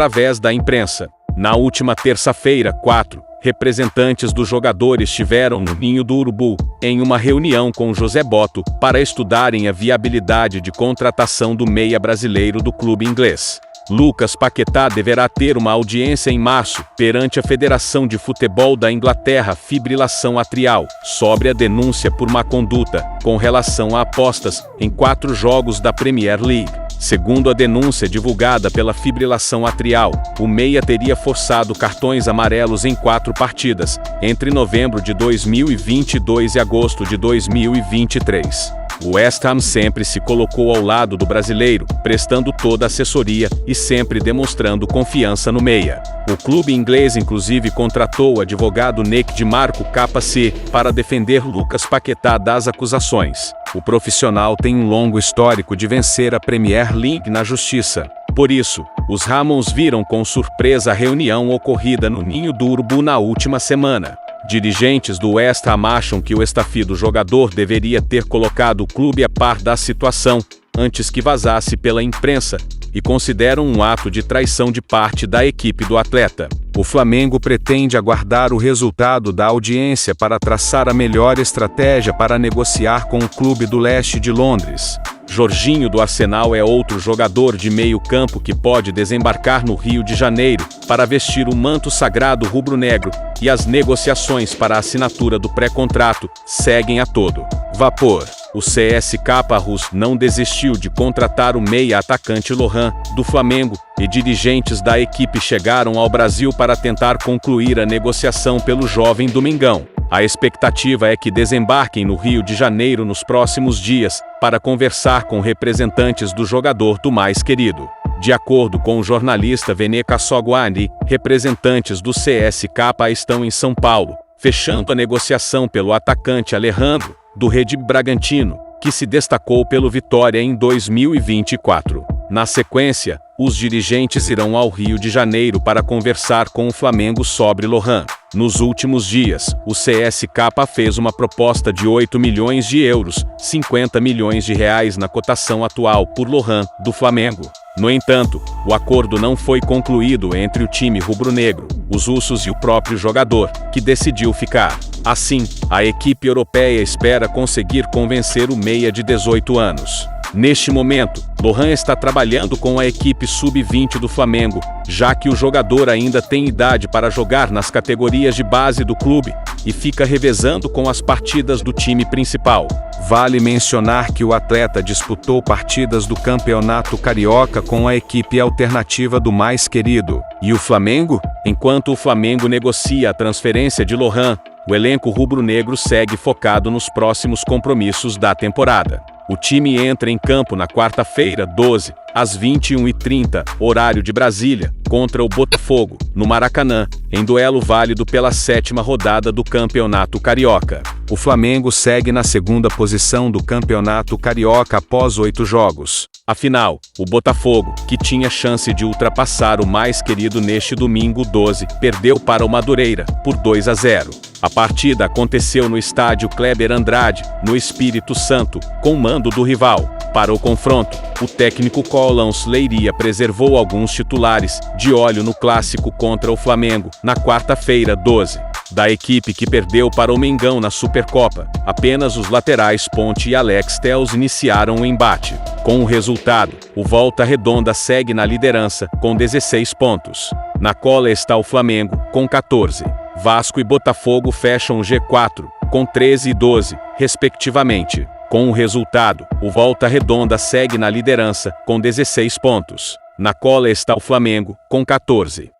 através da imprensa. Na última terça-feira, 4 representantes dos jogadores estiveram no Ninho do Urubu, em uma reunião com José Botto, para estudarem a viabilidade de contratação do meia brasileiro do clube inglês. Lucas Paquetá deverá ter uma audiência em março, perante a Federação de Futebol da Inglaterra, fibrilação atrial, sobre a denúncia por má conduta, com relação a apostas, em 4 jogos da Premier League. Segundo a denúncia divulgada pela fibrilação atrial, o meia teria forçado cartões amarelos em 4 partidas, entre novembro de 2022 e agosto de 2023. O West Ham sempre se colocou ao lado do brasileiro, prestando toda a assessoria e sempre demonstrando confiança no meia. O clube inglês inclusive contratou o advogado Nick de Marco KC para defender Lucas Paquetá das acusações. O profissional tem um longo histórico de vencer a Premier League na justiça. Por isso, os Ramons viram com surpresa a reunião ocorrida no Ninho do Urubu na última semana. Dirigentes do West Ham acham que o estafido jogador deveria ter colocado o clube a par da situação, antes que vazasse pela imprensa, e consideram um ato de traição de parte da equipe do atleta. O Flamengo pretende aguardar o resultado da audiência para traçar a melhor estratégia para negociar com o clube do leste de Londres. Jorginho do Arsenal é outro jogador de meio-campo que pode desembarcar no Rio de Janeiro para vestir o manto sagrado rubro-negro, e as negociações para a assinatura do pré-contrato seguem a todo vapor. O CSKA Rus não desistiu de contratar o meia-atacante Lohan, do Flamengo, e dirigentes da equipe chegaram ao Brasil para tentar concluir a negociação pelo jovem Domingão. A expectativa é que desembarquem no Rio de Janeiro nos próximos dias, para conversar com representantes do jogador do mais querido. De acordo com o jornalista Vene Kassoguani, representantes do CSKA estão em São Paulo, fechando a negociação pelo atacante Alejandro, do Red Bragantino, que se destacou pelo Vitória em 2024. Na sequência, os dirigentes irão ao Rio de Janeiro para conversar com o Flamengo sobre Lohan. Nos últimos dias, o CSKA fez uma proposta de 8 milhões de euros, 50 milhões de reais na cotação atual por Lohan, do Flamengo. No entanto, o acordo não foi concluído entre o time rubro-negro, os russos e o próprio jogador, que decidiu ficar. Assim, a equipe europeia espera conseguir convencer o meia de 18 anos. Neste momento, Lohan está trabalhando com a equipe sub-20 do Flamengo, já que o jogador ainda tem idade para jogar nas categorias de base do clube, e fica revezando com as partidas do time principal. Vale mencionar que o atleta disputou partidas do Campeonato Carioca com a equipe alternativa do mais querido. E o Flamengo? Enquanto o Flamengo negocia a transferência de Lohan, o elenco rubro-negro segue focado nos próximos compromissos da temporada. O time entra em campo na quarta-feira, 12, às 21h30, horário de Brasília, contra o Botafogo, no Maracanã, em duelo válido pela 7ª rodada do Campeonato Carioca. O Flamengo segue na 2ª posição do Campeonato Carioca após 8 jogos. Afinal, o Botafogo, que tinha chance de ultrapassar o mais querido neste domingo 12, perdeu para o Madureira, por 2-0. A partida aconteceu no estádio Kleber Andrade, no Espírito Santo, com mando do rival. Para o confronto, o técnico Colons Leiria preservou alguns titulares, de olho no clássico contra o Flamengo, na quarta-feira 12. Da equipe que perdeu para o Mengão na Supercopa, apenas os laterais Ponte e Alex Telles iniciaram o embate. Com o resultado, o Volta Redonda segue na liderança, com 16 pontos. Na cola está o Flamengo, com 14. Vasco e Botafogo fecham o G4, com 13 e 12, respectivamente. Com o resultado, o Volta Redonda segue na liderança, com 16 pontos. Na cola está o Flamengo, com 14.